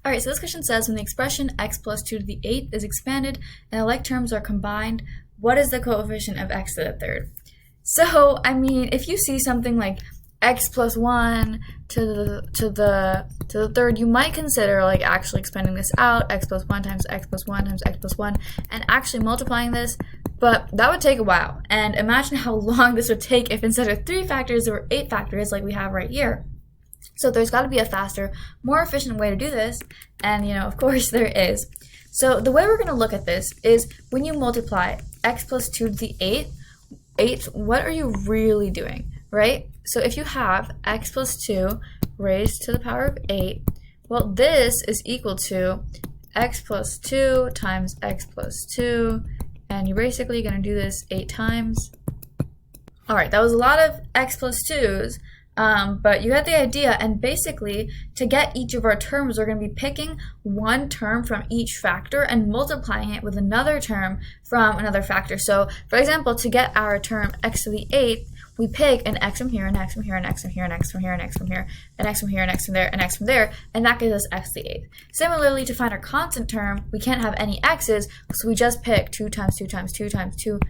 All right, so this question says, when the expression x plus 2 to the 8th is expanded and the like terms are combined, what is the coefficient of x to the third? So, I mean, if you see something like x plus 1 to the third, you might consider like actually expanding this out, x plus 1 times x plus 1 times x plus 1, and actually multiplying this, but that would take a while. And imagine how long this would take if instead of 3 factors, there were 8 factors like we have right here. So there's got to be a faster, more efficient way to do this, and of course there is. So the way we're going to look at this is when you multiply x plus 2 to the 8th, what are you really doing, right? So if you have x plus 2 raised to the power of 8, well, this is equal to x plus 2 times x plus 2, and you're basically going to do this 8 times. All right, that was a lot of x plus 2's, but you get the idea, and basically to get each of our terms, we're going to be picking one term from each factor and multiplying it with another term from another factor. So for example, to get our term x to the 8th, we pick an x from here, an x from here, an x from here, an x from here, an x from here, an x from here, an x from there, an x from there, and that gives us x to the 8th. Similarly, to find our constant term, we can't have any x's, so we just pick 2 times 2 times 2 times 2,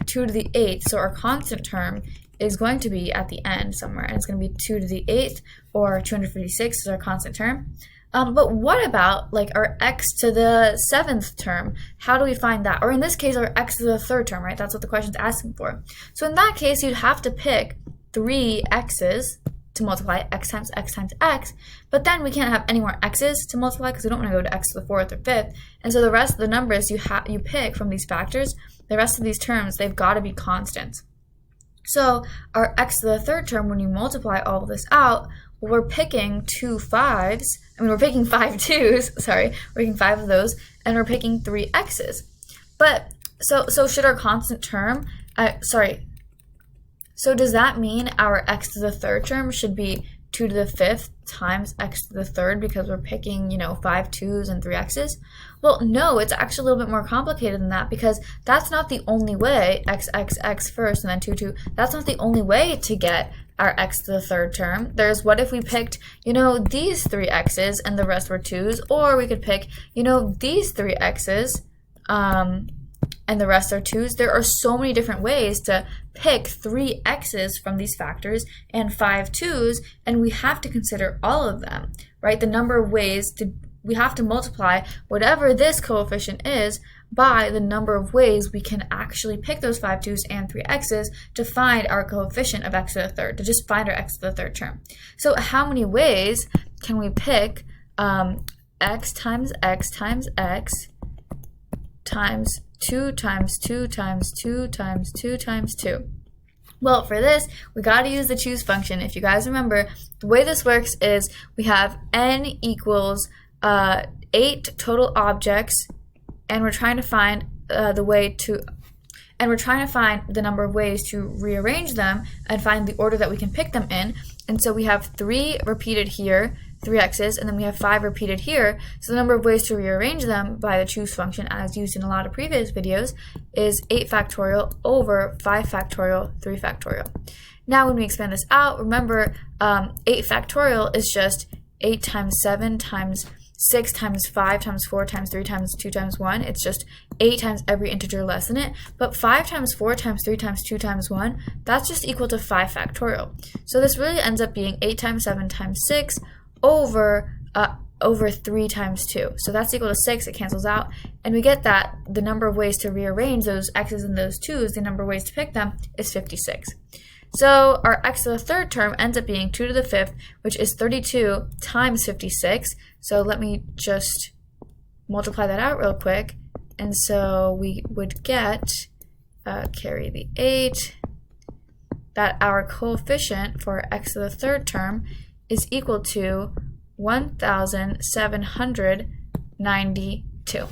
2 to the 8th. So our constant term is going to be at the end somewhere, and it's going to be 2 to the 8th, or 256 is our constant term. But what about like our x to the 7th term? How do we find that? Or in this case, our x to the 3rd term, right? That's what the question's asking for. So in that case, you'd have to pick 3 x's to multiply x times x times x, but then we can't have any more x's to multiply because we don't want to go to x to the 4th or 5th. And so the rest of the numbers you pick from these factors, the rest of these terms, they've got to be constants. So our x to the 3rd term, when you multiply all of this out, we're picking 2 5s. We're picking 5 2s, sorry. We're picking 5 of those, and we're picking 3 x's. But, so should our constant term, so does that mean our x to the 3rd term should be 2 to the 5th times x to the 3rd because we're picking, 5 2s and 3 x's? Well, no, it's actually a little bit more complicated than that, because that's not the only way, x first and then 2 2, that's not the only way to get our x to the 3rd term. There's what if we picked, these 3 x's and the rest were 2's, or we could pick, these 3 x's, and the rest are 2's. There are so many different ways to pick 3 x's from these factors and 5 2's, and we have to consider all of them, right? The number of ways we have to multiply whatever this coefficient is by the number of ways we can actually pick those 5 2's and 3 x's to find our coefficient of x to the 3rd, to just find our x to the 3rd term. So how many ways can we pick x times x times x times 2 times 2 times 2 times 2 times 2? Well, for this, we got to use the choose function. If you guys remember, the way this works is we have n equals 8 total objects, and we're trying to find the number of ways to rearrange them and find the order that we can pick them in. And so we have 3 repeated here, 3 x's, and then we have 5 repeated here. So the number of ways to rearrange them by the choose function, as used in a lot of previous videos, is 8 factorial over 5 factorial, 3 factorial. Now when we expand this out, remember 8 factorial is just 8 times 7 times 6 times 5 times 4 times 3 times 2 times 1. It's just 8 times every integer less than it. But 5 times 4 times 3 times 2 times 1, that's just equal to 5 factorial. So this really ends up being 8 times 7 times 6 over 3 times 2. So that's equal to 6. It cancels out. And we get that the number of ways to rearrange those x's and those 2's, the number of ways to pick them, is 56. So our x to the 3rd term ends up being 2 to the 5th, which is 32 times 56. So let me just multiply that out real quick. And so we would get, carry the 8, that our coefficient for x to the 3rd term is equal to 1,792.